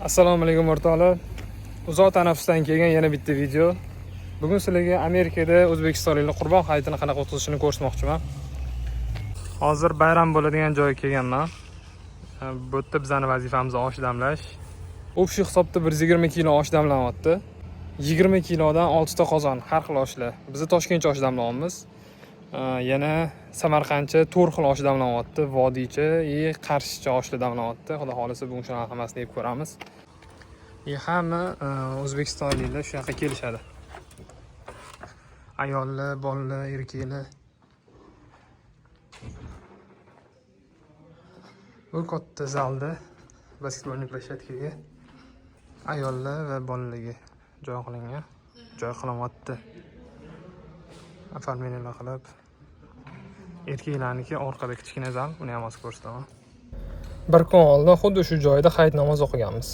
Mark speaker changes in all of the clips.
Speaker 1: Assalomu alaykum o'rtoqlar. Uzoq tanaffusdan kelgan yana bitta video. Bugun sizlarga Amerikada o'zbekistonliklar Qurbon hayitini qanaqa o'tkazishini ko'rsatmoqchiman. Hozir bayram bo'ladigan joyga kelganman. Bu yerda bizning vazifamiz osh damlash. Общий hisobda 120 kilo osh damlanyapti. 20 kilodan 6 ta qozon, har xil oshlar. Biz Toshkentcha osh damlayapmiz. Yana Samarqandcha 4 xil osh damlanyapti. Vodiycha, Qarshicha oshlar damlanyapti. Xudo xolisa bugun shunaqa hammasini yeb ko'ramiz. Hamma o'zbekistonliklar shu yoqqa kelishadi. Ayollar, bolalar, erkaklar. Bu katta zalda basketbolni plashadkaga ayollar va bolalarga joy qilingan. Joy qilinyapti. Afarmenilar qilib. Erkaklarniki orqada kichkina zal, uni ham hozir ko'rsataman. Bir kun oldin xuddi shu joyda hayit namoz o'qiganmiz.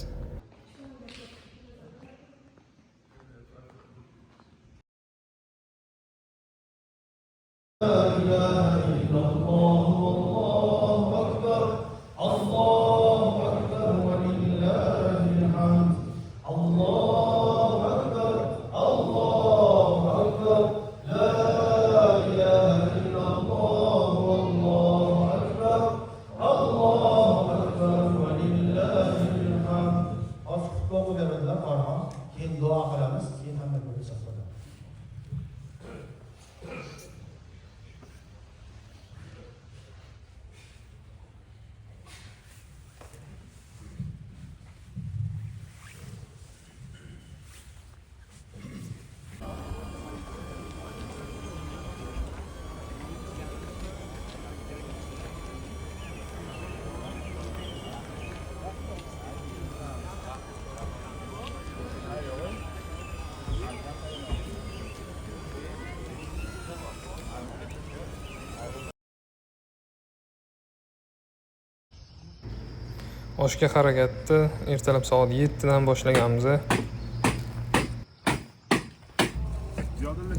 Speaker 1: Oshga harakatni ertalab soat 7 dan boshlaganmiz.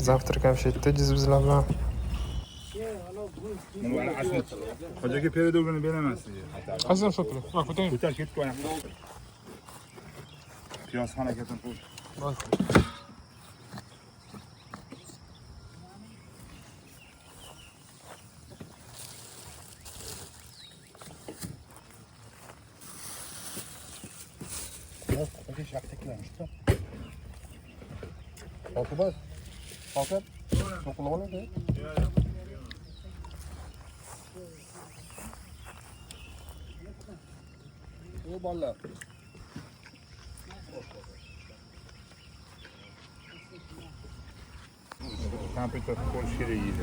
Speaker 1: Завтрак ham shu yerda bizlar bilan.
Speaker 2: Hocaga peredogini beraman-siz.
Speaker 1: Azam shokli. Va ko'tang.
Speaker 2: Ko'tar ketib qo'ying. Piyoz harakatini qo'y. Hoca şaktakilermiş da. Kalkıbaz. Kalkıp. Sokulama ne? Bu balla.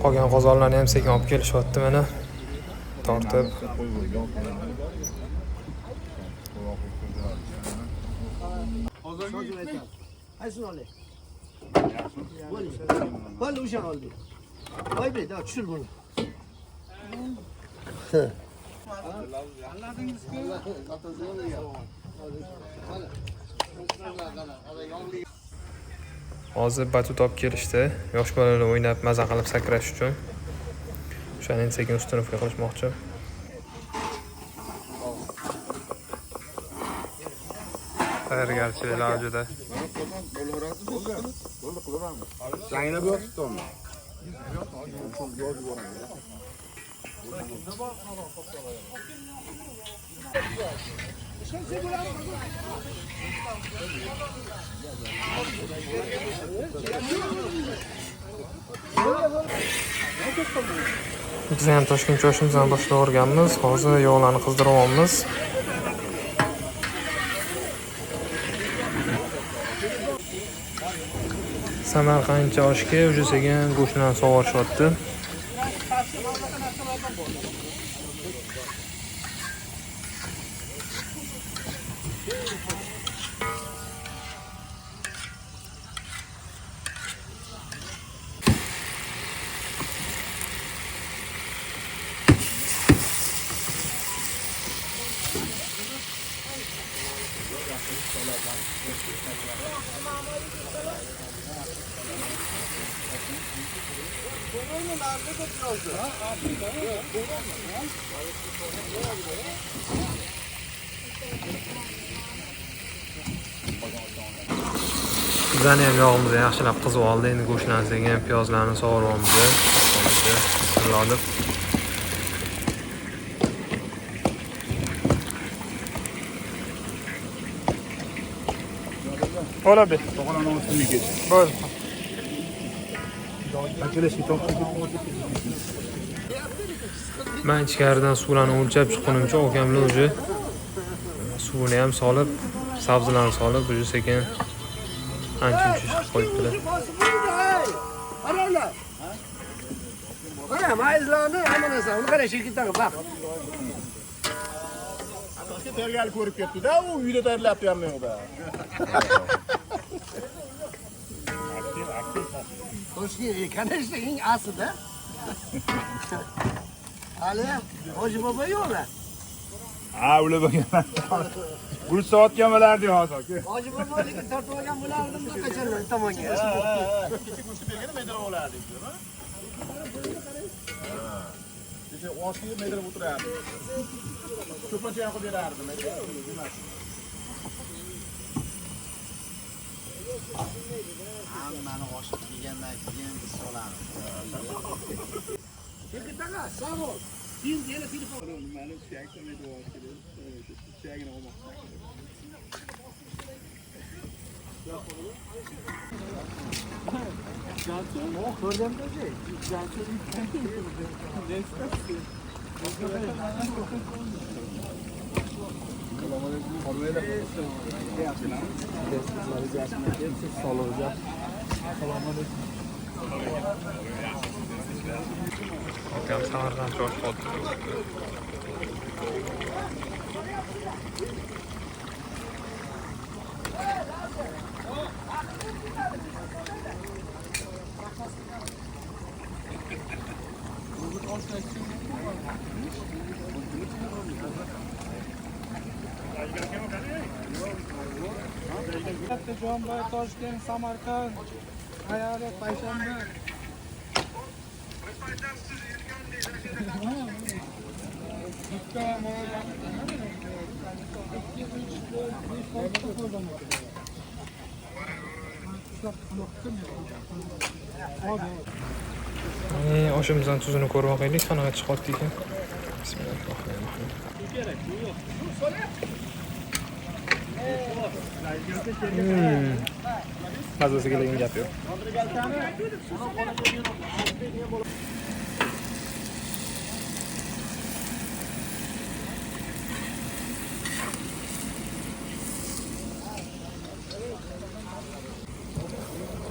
Speaker 1: Qolgan qozonlarni ham sekin olib kelishyapti mana. Tortib.
Speaker 3: Aysun olay. Bo'l o'shan oldi. Voy be, da tushir buni.
Speaker 1: Hozir batut olib kelishdi. Yosh bolalar o'ynab maza qilib sakrash uchun. O'shani sekin ustunovga qilishmoqchi. Tayyorgarchiliklar avjida.
Speaker 2: Jangni bo'yaptimi?
Speaker 1: Biz ham Toshkentcha oshimizdan boshlab o'rganmiz. Hozir yog'larni qizdiryapmiz. Samarqandcha oshga o'sha sekin go'shtlarni sovurishyapti. Bizani ham yog'imiz yaxshilab qizib oldi. Endi go'shtlarni sekin piyozlarni sovuryapmiz. Bismillah deb. Hola be.
Speaker 2: To'g'ri ustiga ket.
Speaker 1: Bo'l. Men ichkaridan suvlarni o'lchab chiqqunimcha okamlar уже suvini ham solib, sabzilarni solib, уже sekin ancha-muncha chiqib qo'yibdilar.
Speaker 3: Mana mayizlarni hamma narsani uni qarang shekildan baq.
Speaker 2: Toshga tergali ko'rib ketdi-da, u uyda tayyorlayapti ham yo'qda.
Speaker 3: Toshga kanashda eng aslida. Hali Hoji bobo yo'qmi?
Speaker 2: Ha, ular bo'lgan. Gul soatgan bo'lardi hozir.
Speaker 3: Hoji bobo lekin tortib olgan bo'lardim bu qachonlar tomonga.
Speaker 2: Kecha go'sht bergani medar olardik, ha? Kecha oshni medar o'tirardi. Ko'pincha ham qilib berardim,
Speaker 4: Hammani oshib yegandan keyin biz solamiz.
Speaker 3: Shekildan sog' ol. Keyin yana telefon.
Speaker 2: Mani suyakdan medar oshdi. Suyagini olmoqda.
Speaker 1: Okam Samarqand chosh qoldi.
Speaker 5: Jomboy, Toshkent, Samarqand, Ayari, Payshanba.
Speaker 1: Oshimizdan tuzini ko'rib oqaylik, qanaqa chiqyapti ekan. Bismillahirrohmanirrohim. Mazasiga kelgan gap yo'q.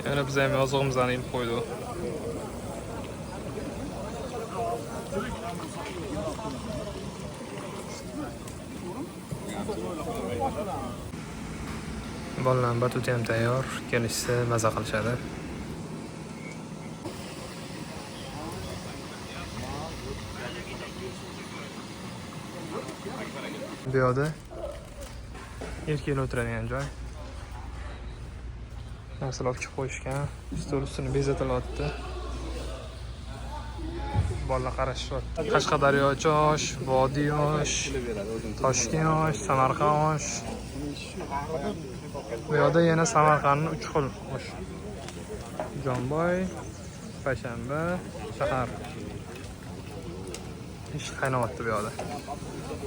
Speaker 1: Yana biz ham yozig'imizni ilib qo'ydik. Bolalar batuti ham tayyor, kelishsa maza qilishadi. Bu yoqda erkaklar o'tiradigan joy. Narsalar olib chiqib qo'yishgan, stol ustini bezatilyapti. Bolalar qarashyapti. Qashqadaryo osh, Vodiy osh, Toshkent osh, Samarqand osh. Bu yoqda yana Samarqandning 3 xil osh. Jomboy, Payshanba, shahar. Ish qaynayapti bu yoqda.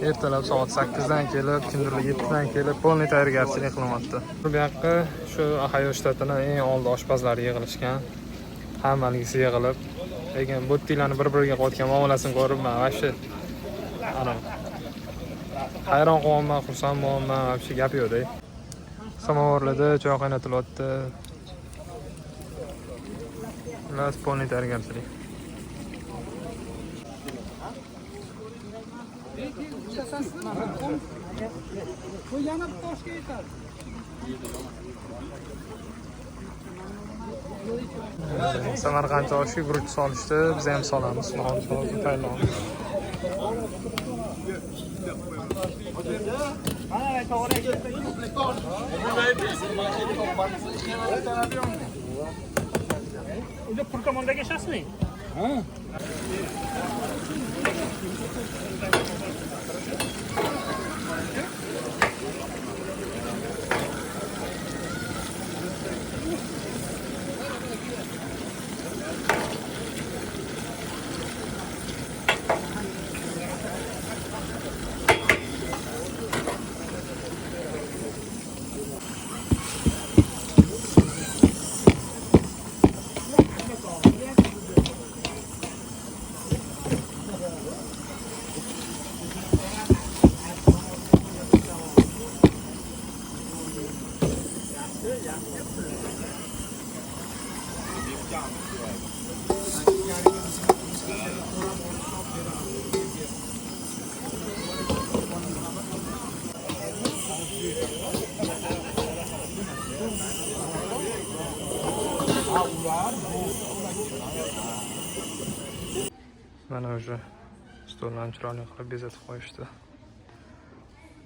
Speaker 1: Ertalab soat 8 dan kelib, kimdirlar 7 dan kelib, polniy tayyorgarchilik qilyapti. Bu yoqqa shu Ohio shtatining eng oldi oshpazlari yig'ilishgan. Hammalisi yig'ilib, lekin bottilarni bir-biriga qo'ygan muomalasini ko'rib, men vaqti hayron qolyapman, xursand bo'lyapman, vaqti gap yo'q-da. Samovarlarda choy qaynatilyapti. Las polniy tayyorgarchilik.
Speaker 5: Bu yana bir toshga yetadi.
Speaker 1: Samarqand oshi guruch solishdi, biz ham solamiz. Xudo tayyorlaymiz.
Speaker 5: Unga purkamondaga shasmi? Ha.
Speaker 1: Mana o'sha stollarni chiroyli qilib bezatib qo'yishdi.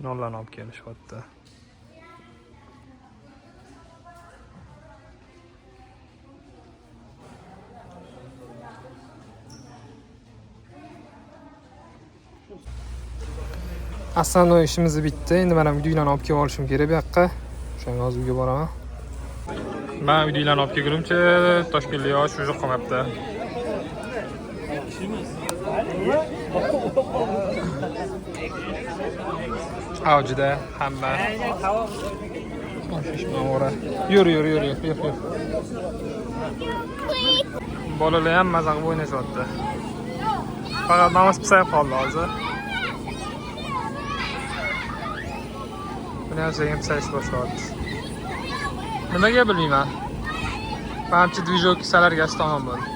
Speaker 1: Nonlarni olib kelishyapti. Aslan ishimiz bitdi. Endi mana uylarni olib kelib olishim kerak bu yoqqa. O'shanga hozir uyga boraman. Men uylarni olib kelgunimcha Toshkentlik yosh уже qolmabdi. Avjida hamma. Yur. Bolalar ham maza qilib o'ynashyapti. Faqat namoz pisayib qoldi hozir. Buni ham sekin pisayishni boshlayapti. Nimaga bilmayman. Menimcha dvijok salargasi tamom bo'ldi.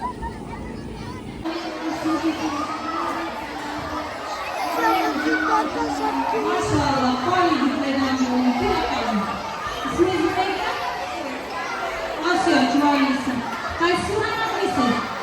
Speaker 6: Maşallah, böyle gitmeden yolunu İsminiz neydi? Asya, Cumali'sin. Kaysı'nın anlamlısın?